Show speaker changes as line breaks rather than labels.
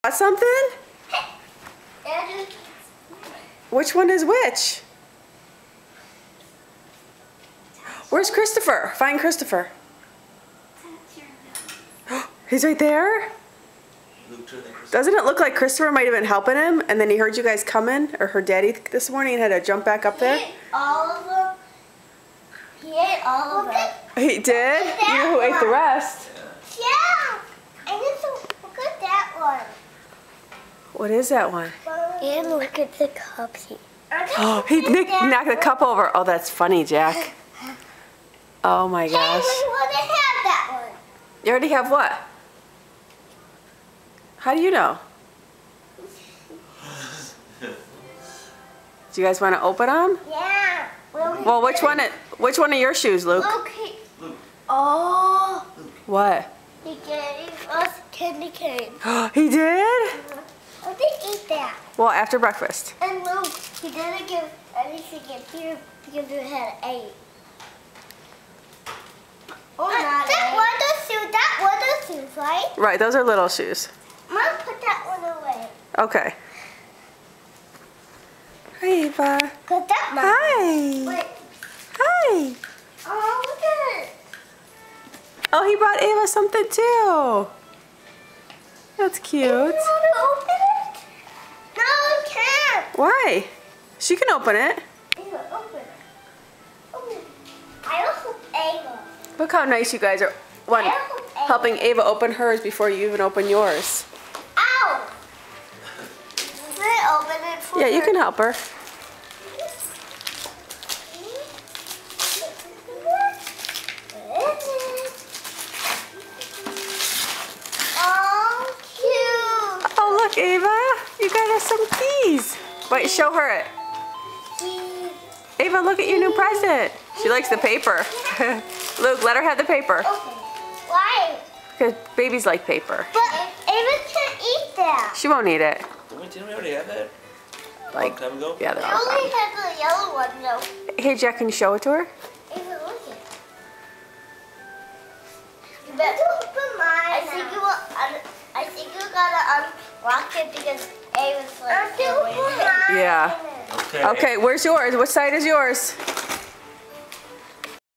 brought something? Which one is which? Where's Christopher? Find Christopher. He's right there? Doesn't it look like Christopher might have been helping him and then he heard you guys coming, or heard Daddy this morning and had to jump back up there?
He ate all of them. He ate all of them.
He did? You know who ate the rest?
Yeah. And look at that one.
What is that one?
And look at the cups.
Oh, he knocked the cup over. Oh, that's funny, Jack. Oh my gosh.
Hey, we want to have that one.
You already have what? How do you know? Do you guys want to open them?
Yeah.
Well, which one are your shoes, Luke?
Okay. Oh.
What?
He gave us candy cane.
He did?
I didn't eat that.
Well, after breakfast.
And Luke, he didn't give anything in here because we had 8. Oh, that was the shoes, right?
Right, those are little shoes.
Mom, put that one away.
Okay. Hi, Ava.
Put that one.
Hi.
Wait.
Hi.
Oh, look at it.
Oh, he brought Ava something too. That's cute.
You want to open it? No, you can't.
Why? She can open it.
Ava, open it. Open it. I also Ava.
Look how nice you guys are. Helping Ava open hers before you even open yours.
Ow! Can I open it for
Yeah, you
her?
can help her.
Oh, cute.
Oh, look, Ava. You got us some keys. Wait, show her it. Ava, look at your new present. She likes the paper. Luke, let her have the paper.
Okay. Why?
Because babies like paper.
But Ava can't eat that.
She won't eat it.
Didn't we already have that?
Like,
Long time ago?
yeah, they're
I
all
only
gone.
have the yellow one though.
Hey, Jack, can you show it to her?
Ava, look it. You better open mine. I think you gotta unlock it because Ava's like.
Yeah.
Okay.
Okay, where's yours? What side is yours?